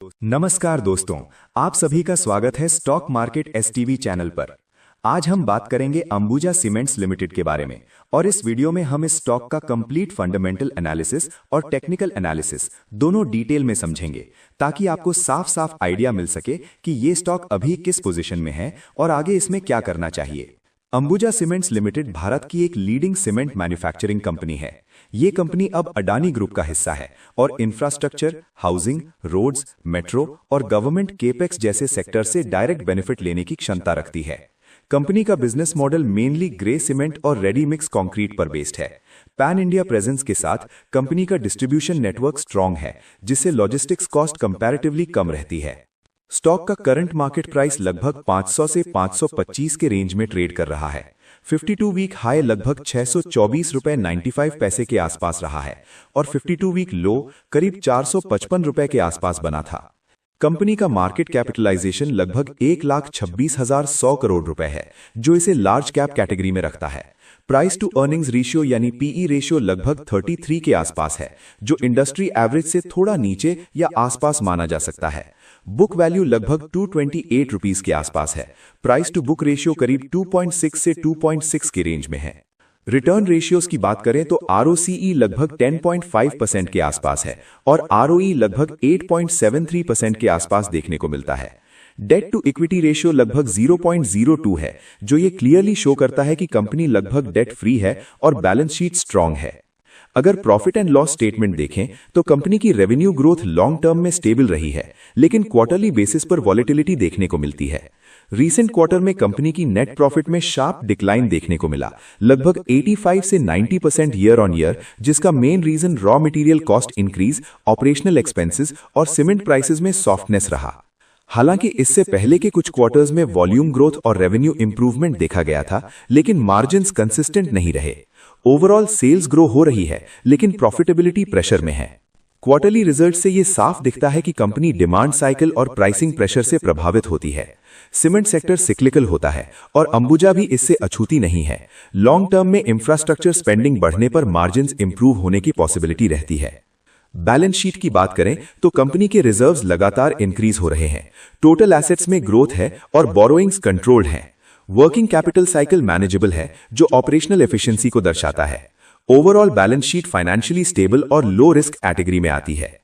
नमस्कार दोस्तों, आप सभी का स्वागत है स्टॉक मार्केट एसटीवी चैनल पर। आज हम बात करेंगे अंबुजा सीमेंट्स लिमिटेड के बारे में और इस वीडियो में हम इस स्टॉक का कंप्लीट फंडामेंटल एनालिसिस और टेक्निकल एनालिसिस दोनों डिटेल में समझेंगे ताकि आपको साफ साफ आइडिया मिल सके कि ये स्टॉक अभी किस पोजीशन में है और आगे इसमें क्या करना चाहिए। अंबुजा सीमेंट्स लिमिटेड भारत की एक लीडिंग सीमेंट मैन्युफैक्चरिंग कंपनी है। ये कंपनी अब अडानी ग्रुप का हिस्सा है और इंफ्रास्ट्रक्चर, हाउसिंग, रोड्स, मेट्रो और गवर्नमेंट केपेक्स जैसे सेक्टर से डायरेक्ट बेनिफिट लेने की क्षमता रखती है। कंपनी का business model mainly grey cement और रेडी मिक्स कंक्रीट पर बेस्ड है। पैन इंडिया प्रेजेंस के साथ कंपनी का डिस्ट्रीब्यूशन नेटवर्क स्ट्रांग है, जिससे लॉजिस्टिक्स कॉस्ट कंपैरेटिवली कम रहती है। स्टॉक का करंट मार्केट प्राइस लगभग 500 से 525 के रेंज में ट्रेड कर रहा है। 52 वीक हाई लगभग 624 रुपए 95 पैसे के आसपास रहा है और 52 वीक लो करीब 455 रुपए के आसपास बना था। कंपनी का मार्केट कैपिटलाइजेशन लगभग 1,26,100 करोड़ रुपए है, जो इसे लार्ज कैप कैटेगरी में रखता है। प्राइस टू अर्निंग्स रेशियो यानी पीई रेशियो लगभग 33 के आसपास है, जो इंडस्ट्री एवरेज से थोड़ा नीचे या आसपास माना जा सकता है। बुक वैल्यू लगभग 228 रुपीस के आसपास है। प्राइस टू बुक रेशियो करीब 2.6 से 2.6 के रेंज में है। रिटर्न रेशियोज की बात करें तो आरओसीई लगभग 10.5% के आसपास है और आरओई लगभग 8.73% के आसपास देखने को मिलता है। डेट टू इक्विटी रेशियो लगभग 0.02 है, जो ये क्लियरली शो करता है कि कंपनी लगभग डेट फ्री है और बैलेंस शीट स्ट्रांग है। अगर प्रॉफिट एंड लॉस स्टेटमेंट देखें तो कंपनी की रेवेन्यू ग्रोथ लॉन्ग टर्म में स्टेबल रही है, लेकिन क्वार्टरली बेसिस पर वॉलेटिलिटी देखने को मिलती है। रीसेंट क्वार्टर में कंपनी की नेट प्रॉफिट में शार्प डिक्लाइन देखने को मिला, लगभग 85 से 90% ईयर ऑन ईयर, जिसका main reason raw material cost increase, operational expenses और सीमेंट प्राइसेस में सॉफ्टनेस रहा। हालांकि इससे पहले के कुछ क्वार्टर्स में वॉल्यूम ग्रोथ और रेवेन्यू इंप्रूवमेंट देखा गया था, लेकिन मार्जिन्स कंसिस्टेंट नहीं रहे। ओवरऑल सेल्स ग्रो हो रही है, लेकिन प्रॉफिटेबिलिटी प्रेशर में है। क्वार्टरली रिजल्ट से यह साफ दिखता है कि कंपनी डिमांड साइकिल और प्राइसिंग प्रेशर से प्रभावित होती है। सीमेंट सेक्टर सिक्लिकल होता है और अंबुजा भी इससे अछूती नहीं है। लॉन्ग टर्म में इंफ्रास्ट्रक्चर स्पेंडिंग बढ़ने पर मार्जिन्स इंप्रूव होने की पॉसिबिलिटी रहती है। बैलेंस शीट की बात करें तो कंपनी के रिजर्व्स लगातार इंक्रीज हो रहे हैं। टोटल एसेट्स में ग्रोथ है और बोरोइंग्स कंट्रोल्ड हैं। वर्किंग कैपिटल साइकिल मैनेजेबल है, जो ऑपरेशनल एफिशिएंसी को दर्शाता है। Overall balance sheet financially stable और लो रिस्क कैटेगरी में आती है।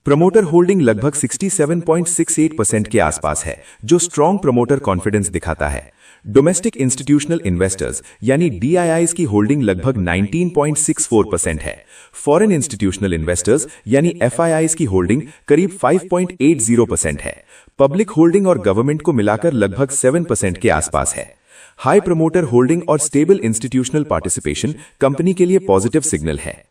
प्रमोटर होल्डिंग लगभग 67.68% के आसपास है, जो स्ट्रॉन्ग प्रमोटर कॉन्फिडेंस दिखाता है। डोमेस्टिक इंस्टीट्यूशनल इन्वेस्टर्स यानी डीआईआईज की होल्डिंग लगभग 19.64% है। फॉरेन इंस्टीट्यूशनल इन्वेस्टर्स यानी एफआईआईज की होल्डिंग करीब 5.80% है। पब्लिक होल्डिंग और गवर्नमेंट को मिलाकर लगभग 7% के आसपास है। हाई प्रमोटर होल्डिंग और स्टेबल इंस्टीट्यूशनल पार्टिसिपेशन कंपनी के लिए पॉजिटिव सिग्नल है।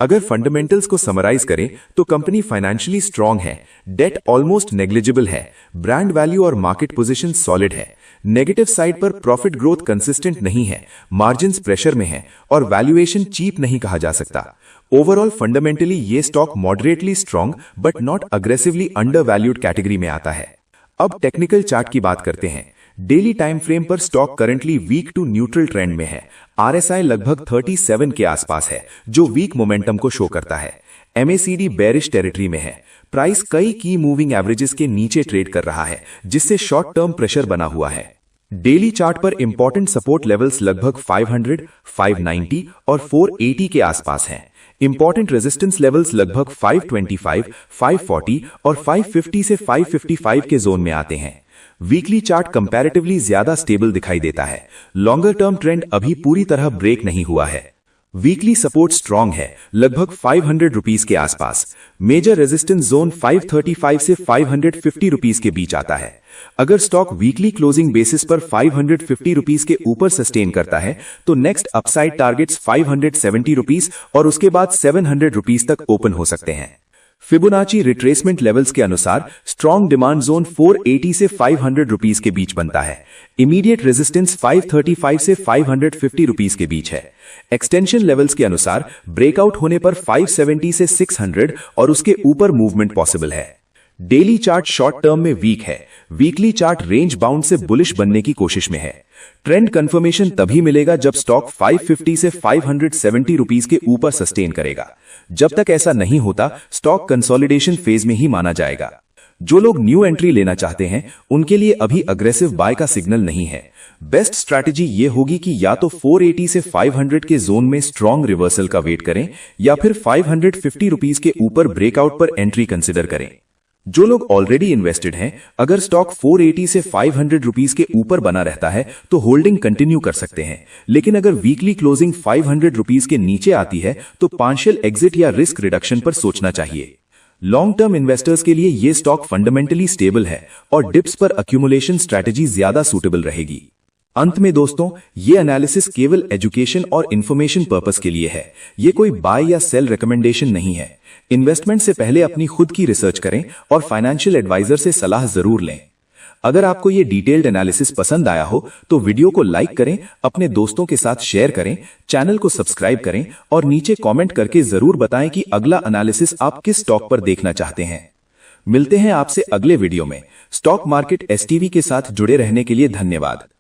अगर फंडामेंटल्स को समराइज करें तो कंपनी फाइनेंशियली स्ट्रांग है, डेट ऑलमोस्ट नेग्लिजिबल है, ब्रांड वैल्यू और मार्केट पोजीशन सॉलिड है। नेगेटिव साइड पर प्रॉफिट ग्रोथ कंसिस्टेंट नहीं है, मार्जिन्स प्रेशर में है और वैल्यूएशन चीप नहीं कहा जा सकता। ओवरऑल फंडामेंटली ये stock moderately strong but not aggressively under valued category में आता है। अब टेक्निकल चार्ट की बात करते हैं। डेली टाइम फ्रेम पर stock currently weak to neutral trend में है। आरएसआई लगभग 37 के आसपास है, जो वीक मोमेंटम को शो करता है। एमएसीडी बेरिश टेरिटरी में है। प्राइस कई की मूविंग एवरेजेस के नीचे ट्रेड कर रहा है, जिससे शॉर्ट टर्म प्रेशर बना हुआ है। डेली चार्ट पर इंपॉर्टेंट सपोर्ट लेवल्स लगभग 500, 590 और 480 के आसपास हैं। इंपॉर्टेंट रेजिस्टेंस लेवल्स लगभग 525, 540 और 550 से 555 के जोन में आते हैं। वीकली चार्ट कंपैरेटिवली ज्यादा स्टेबल दिखाई देता है। लॉन्गर टर्म ट्रेंड अभी पूरी तरह ब्रेक नहीं हुआ है। वीकली सपोर्ट स्ट्रांग है, लगभग 500 रुपीस के आसपास। मेजर रेजिस्टेंस जोन 535 से 550 रुपीस के बीच आता है। अगर स्टॉक वीकली क्लोजिंग बेसिस पर 550 रुपीस के ऊपर सस्टेन करता है तो नेक्स्ट अपसाइड टारगेट्स 570 रुपीस और उसके बाद 700 रुपीस तक ओपन हो सकते हैं। फिबोनाची रिट्रेसमेंट लेवल्स के अनुसार स्ट्रॉन्ग डिमांड जोन 480 से 500 रुपीस के बीच बनता है। इमीडिएट रेजिस्टेंस 535 से 550 रुपीस के बीच है। एक्सटेंशन लेवल्स के अनुसार ब्रेकआउट होने पर 570 से 600 और उसके ऊपर मूवमेंट पॉसिबल है। डेली चार्ट शॉर्ट टर्म में वीक है, वीकली चार्ट रेंज बाउंड से बुलिश बनने की कोशिश में है। ट्रेंड कंफर्मेशन तभी मिलेगा जब स्टॉक 550 से 570 रुपीस के ऊपर सस्टेन करेगा। जब तक ऐसा नहीं होता स्टॉक कंसोलिडेशन फेज में ही माना जाएगा। जो लोग न्यू एंट्री लेना चाहते हैं उनके लिए अभी अग्रेसिव बाय का सिग्नल नहीं है। बेस्ट स्ट्रैटेजी ये होगी कि या तो 480 से 500 के जोन में स्ट्रॉन्ग रिवर्सल का वेट करें या फिर 550 रुपीस के ऊपर ब्रेकआउट पर एंट्री कंसिडर करें। जो लोग ऑलरेडी इन्वेस्टेड हैं, अगर स्टॉक 480 से 500 रुपीस के ऊपर बना रहता है तो होल्डिंग कंटिन्यू कर सकते हैं, लेकिन अगर वीकली क्लोजिंग 500 रुपीस के नीचे आती है तो पार्शियल एग्जिट या रिस्क रिडक्शन पर सोचना चाहिए। लॉन्ग टर्म इन्वेस्टर्स के लिए ये स्टॉक फंडामेंटली स्टेबल है और डिप्स पर अक्यूमुलेशन स्ट्रैटेजी ज्यादा सूटेबल रहेगी। अंत में दोस्तों, ये एनालिसिस केवल एजुकेशन और इन्फॉर्मेशन पर्पस के लिए है, ये कोई बाय या सेल रिकमेंडेशन नहीं है। इन्वेस्टमेंट से पहले अपनी खुद की रिसर्च करें और फाइनेंशियल एडवाइजर से सलाह जरूर लें। अगर आपको ये डिटेल्ड एनालिसिस पसंद आया हो तो वीडियो को लाइक करें, अपने दोस्तों के साथ शेयर करें, चैनल को सब्सक्राइब करें और नीचे कमेंट करके जरूर बताएं कि अगला एनालिसिस आप किस स्टॉक पर देखना चाहते हैं। मिलते हैं आपसे अगले वीडियो में। स्टॉक मार्केट एसटीवी के साथ जुड़े रहने के लिए धन्यवाद।